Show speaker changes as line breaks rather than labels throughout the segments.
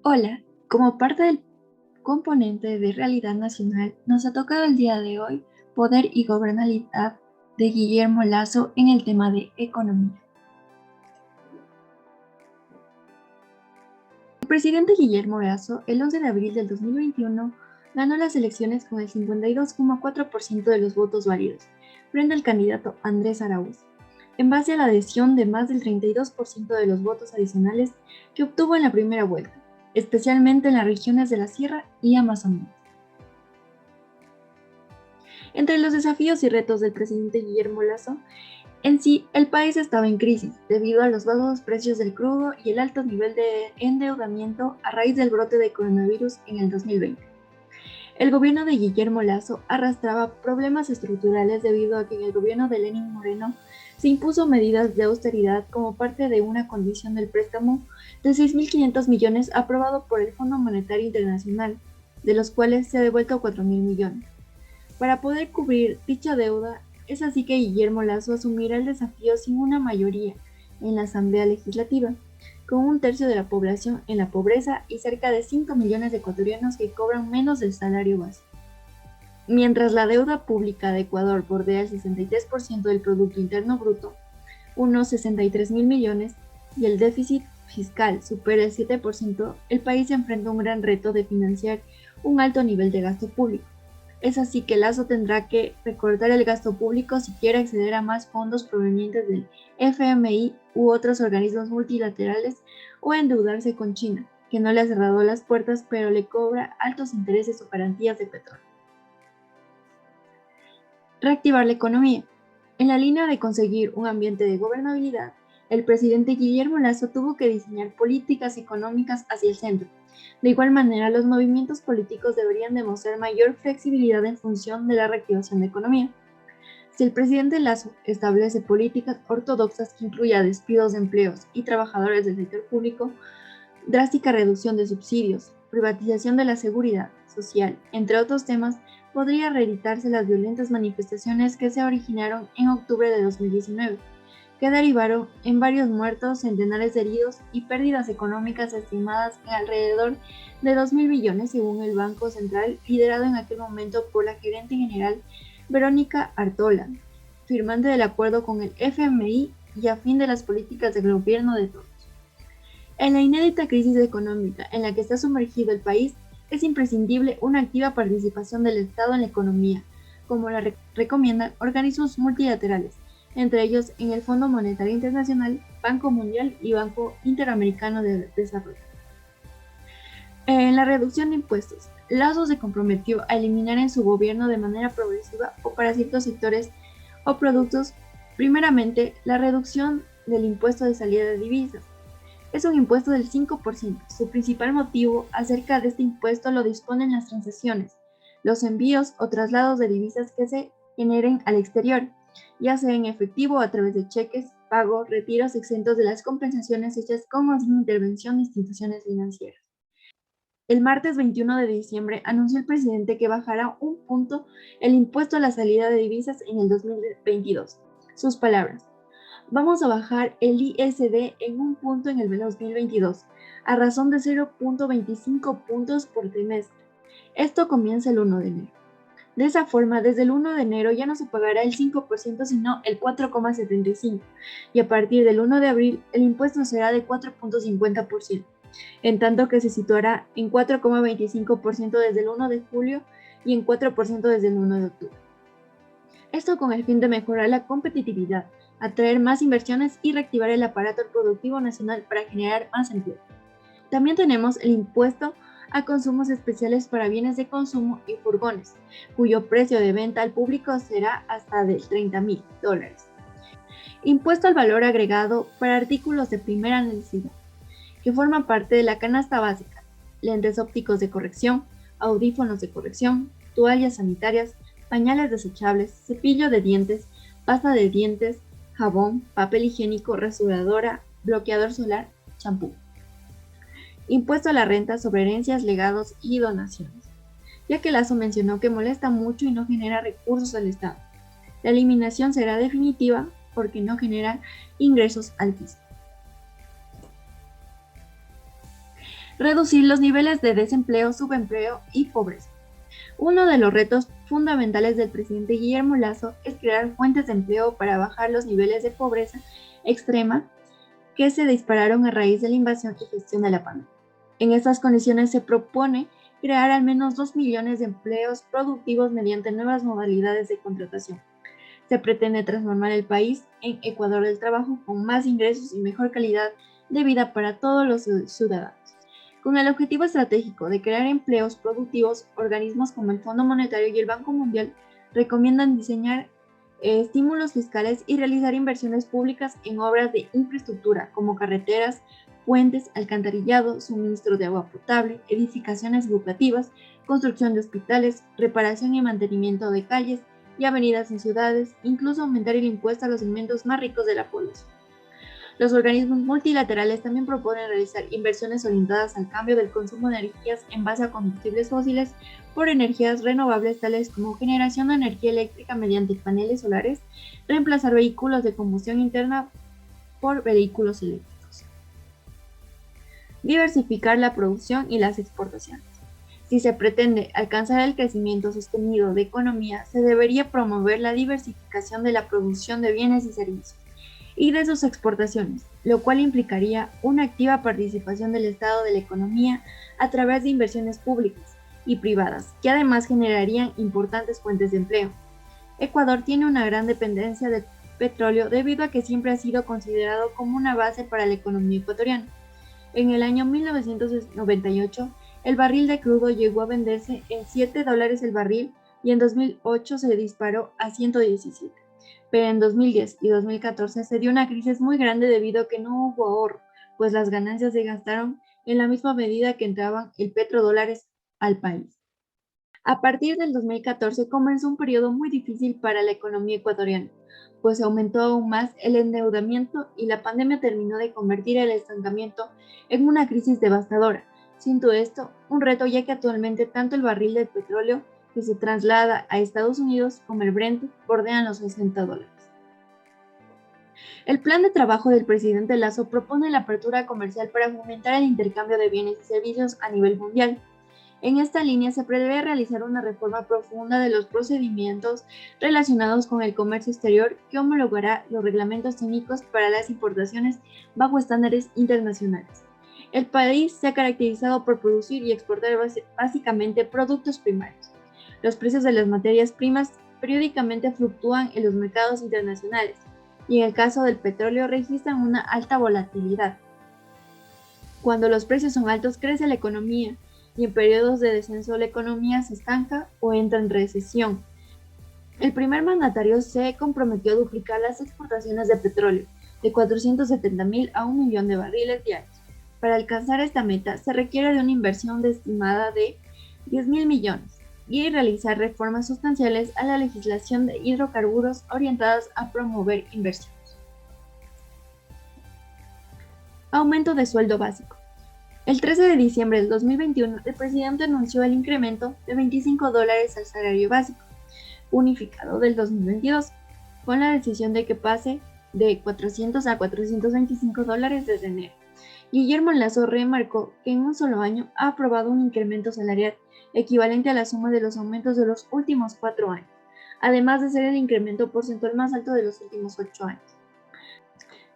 Hola, como parte del componente de Realidad Nacional, nos ha tocado el día de hoy Poder y Gobernabilidad de Guillermo Lasso en el tema de economía. El presidente Guillermo Lasso, el 11 de abril del 2021, ganó las elecciones con el 52,4% de los votos válidos, frente al candidato Andrés Araúz, en base a la adhesión de más del 32% de los votos adicionales que obtuvo en la primera vuelta, especialmente en las regiones de la Sierra y Amazonía. Entre los desafíos y retos del presidente Guillermo Lasso, en sí, el país estaba en crisis debido a los bajos precios del crudo y el alto nivel de endeudamiento a raíz del brote de coronavirus en el 2020. El gobierno de Guillermo Lasso arrastraba problemas estructurales debido a que en el gobierno de Lenín Moreno se impuso medidas de austeridad como parte de una condición del préstamo de 6.500 millones aprobado por el Fondo Monetario Internacional, de los cuales se ha devuelto 4.000 millones. Para poder cubrir dicha deuda, es así que Guillermo Lasso asumirá el desafío sin una mayoría en la Asamblea Legislativa, con un tercio de la población en la pobreza y cerca de 5 millones de ecuatorianos que cobran menos del salario básico. Mientras la deuda pública de Ecuador bordea el 63% del Producto Interno Bruto, unos 63.000 millones, y el déficit fiscal supera el 7%, el país enfrenta un gran reto de financiar un alto nivel de gasto público. Es así que Lasso tendrá que recortar el gasto público si quiere acceder a más fondos provenientes del FMI u otros organismos multilaterales o endeudarse con China, que no le ha cerrado las puertas pero le cobra altos intereses o garantías de petróleo. Reactivar la economía. En la línea de conseguir un ambiente de gobernabilidad, el presidente Guillermo Lasso tuvo que diseñar políticas económicas hacia el centro. De igual manera, los movimientos políticos deberían demostrar mayor flexibilidad en función de la reactivación de la economía. Si el presidente Lasso establece políticas ortodoxas que incluyan despidos de empleos y trabajadores del sector público, drástica reducción de subsidios, privatización de la seguridad social, entre otros temas, podría reeditarse las violentas manifestaciones que se originaron en octubre de 2019, que derivaron en varios muertos, centenares de heridos y pérdidas económicas estimadas en alrededor de 2.000 millones según el Banco Central, liderado en aquel momento por la gerente general Verónica Artola, firmante del acuerdo con el FMI y a fin de las políticas del gobierno de todos. En la inédita crisis económica en la que está sumergido el país, es imprescindible una activa participación del Estado en la economía, como la recomiendan organismos multilaterales, entre ellos en el Fondo Monetario Internacional, Banco Mundial y Banco Interamericano de Desarrollo. En la reducción de impuestos, Lasso se comprometió a eliminar en su gobierno de manera progresiva o para ciertos sectores o productos, primeramente, la reducción del impuesto de salida de divisas. Es un impuesto del 5%. Su principal motivo acerca de este impuesto lo disponen las transacciones, los envíos o traslados de divisas que se generen al exterior, ya sea en efectivo o a través de cheques, pago, retiros exentos de las compensaciones hechas con o sin intervención de instituciones financieras. El martes 21 de diciembre anunció el presidente que bajará un punto el impuesto a la salida de divisas en el 2022. Sus palabras: vamos a bajar el ISD en un punto en el 2022, a razón de 0,25 puntos por trimestre. Esto comienza el 1 de enero. De esa forma, desde el 1 de enero ya no se pagará el 5%, sino el 4,75%, y a partir del 1 de abril el impuesto será de 4,50%, en tanto que se situará en 4,25% desde el 1 de julio y en 4% desde el 1 de octubre. Esto con el fin de mejorar la competitividad, atraer más inversiones y reactivar el aparato productivo nacional para generar más empleo. También tenemos el impuesto a consumos especiales para bienes de consumo y furgones, cuyo precio de venta al público será hasta de $30.000. Impuesto al valor agregado para artículos de primera necesidad, que forman parte de la canasta básica: lentes ópticos de corrección, audífonos de corrección, toallas sanitarias, pañales desechables, cepillo de dientes, pasta de dientes, jabón, papel higiénico, rasuradora, bloqueador solar, champú. Impuesto a la renta sobre herencias, legados y donaciones, ya que Lasso mencionó que molesta mucho y no genera recursos al Estado. La eliminación será definitiva porque no genera ingresos al fisco. Reducir los niveles de desempleo, subempleo y pobreza. Uno de los retos fundamentales del presidente Guillermo Lasso es crear fuentes de empleo para bajar los niveles de pobreza extrema que se dispararon a raíz de la invasión y gestión de la pandemia. En estas condiciones se propone crear al menos 2 millones de empleos productivos mediante nuevas modalidades de contratación. Se pretende transformar el país en Ecuador del trabajo con más ingresos y mejor calidad de vida para todos los ciudadanos. Con el objetivo estratégico de crear empleos productivos, organismos como el Fondo Monetario y el Banco Mundial recomiendan diseñar estímulos fiscales y realizar inversiones públicas en obras de infraestructura como carreteras, puentes, alcantarillado, suministro de agua potable, edificaciones educativas, construcción de hospitales, reparación y mantenimiento de calles y avenidas en ciudades, incluso aumentar el impuesto a los segmentos más ricos de la población. Los organismos multilaterales también proponen realizar inversiones orientadas al cambio del consumo de energías en base a combustibles fósiles por energías renovables tales como generación de energía eléctrica mediante paneles solares, reemplazar vehículos de combustión interna por vehículos eléctricos. Diversificar la producción y las exportaciones. Si se pretende alcanzar el crecimiento sostenido de economía, se debería promover la diversificación de la producción de bienes y servicios y de sus exportaciones, lo cual implicaría una activa participación del Estado de la economía a través de inversiones públicas y privadas, que además generarían importantes fuentes de empleo. Ecuador tiene una gran dependencia del petróleo debido a que siempre ha sido considerado como una base para la economía ecuatoriana. En el año 1998, el barril de crudo llegó a venderse en $7 el barril y en 2008 se disparó a 117. Pero en 2010 y 2014 se dio una crisis muy grande debido a que no hubo ahorro, pues las ganancias se gastaron en la misma medida que entraban el petrodólares al país. A partir del 2014 comenzó un periodo muy difícil para la economía ecuatoriana, pues se aumentó aún más el endeudamiento y la pandemia terminó de convertir el estancamiento en una crisis devastadora, siendo esto un reto ya que actualmente tanto el barril de petróleo que se traslada a Estados Unidos como el Brent bordean los $60. El plan de trabajo del presidente Lasso propone la apertura comercial para fomentar el intercambio de bienes y servicios a nivel mundial. En esta línea se prevé realizar una reforma profunda de los procedimientos relacionados con el comercio exterior que homologará los reglamentos técnicos para las importaciones bajo estándares internacionales. El país se ha caracterizado por producir y exportar básicamente productos primarios. Los precios de las materias primas periódicamente fluctúan en los mercados internacionales y en el caso del petróleo registran una alta volatilidad. Cuando los precios son altos crece la economía y en periodos de descenso la economía se estanca o entra en recesión. El primer mandatario se comprometió a duplicar las exportaciones de petróleo de 470,000 a 1 millón de barriles diarios. Para alcanzar esta meta se requiere de una inversión estimada de 10,000 millones y realizar reformas sustanciales a la legislación de hidrocarburos orientadas a promover inversiones. Aumento de sueldo básico. El 13 de diciembre del 2021, el presidente anunció el incremento de $25 al salario básico unificado del 2022, con la decisión de que pase de 400 a $425 desde enero. Guillermo Lasso remarcó que en un solo año ha aprobado un incremento salarial equivalente a la suma de los aumentos de los últimos 4 años, además de ser el incremento porcentual más alto de los últimos 8 años.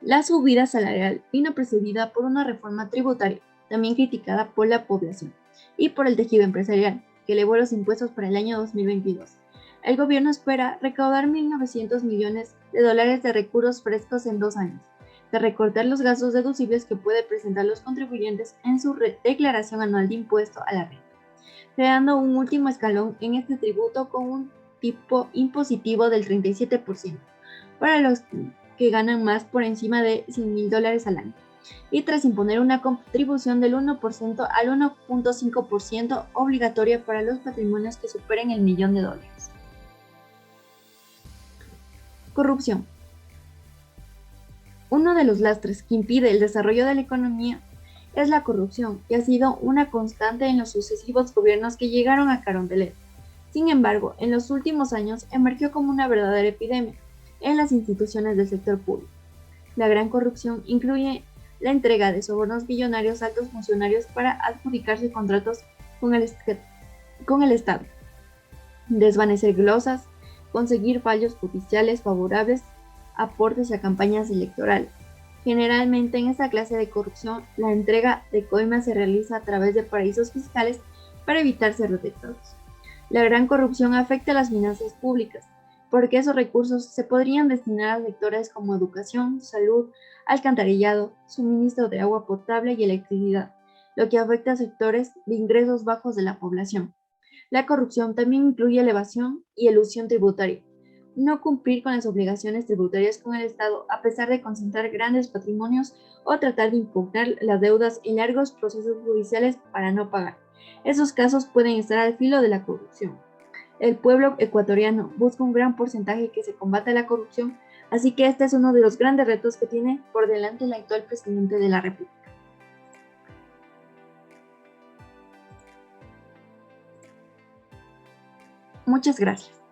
La subida salarial vino precedida por una reforma tributaria, también criticada por la población, y por el tejido empresarial, que elevó los impuestos para el año 2022. El gobierno espera recaudar $1.900 millones de recursos frescos en 2 años, de recortar los gastos deducibles que pueden presentar los contribuyentes en su declaración anual de impuesto a la renta, creando un último escalón en este tributo con un tipo impositivo del 37% para los que ganan más por encima de $100,000 al año, y tras imponer una contribución del 1% al 1.5% obligatoria para los patrimonios que superen el $1.000.000. Corrupción. Uno de los lastres que impide el desarrollo de la economía es la corrupción, que ha sido una constante en los sucesivos gobiernos que llegaron a Carondelet. Sin embargo, en los últimos años emergió como una verdadera epidemia en las instituciones del sector público. La gran corrupción incluye la entrega de sobornos millonarios a altos funcionarios para adjudicarse contratos con el Estado, desvanecer glosas, conseguir fallos judiciales favorables, aportes a campañas electorales. Generalmente en esta clase de corrupción, la entrega de coimas se realiza a través de paraísos fiscales para evitar ser detectados. La gran corrupción afecta a las finanzas públicas, porque esos recursos se podrían destinar a sectores como educación, salud, alcantarillado, suministro de agua potable y electricidad, lo que afecta a sectores de ingresos bajos de la población. La corrupción también incluye la evasión y elusión tributaria. No cumplir con las obligaciones tributarias con el Estado a pesar de concentrar grandes patrimonios o tratar de impugnar las deudas en largos procesos judiciales para no pagar. Esos casos pueden estar al filo de la corrupción. El pueblo ecuatoriano busca un gran porcentaje que se combata la corrupción, así que este es uno de los grandes retos que tiene por delante el actual presidente de la República. Muchas gracias.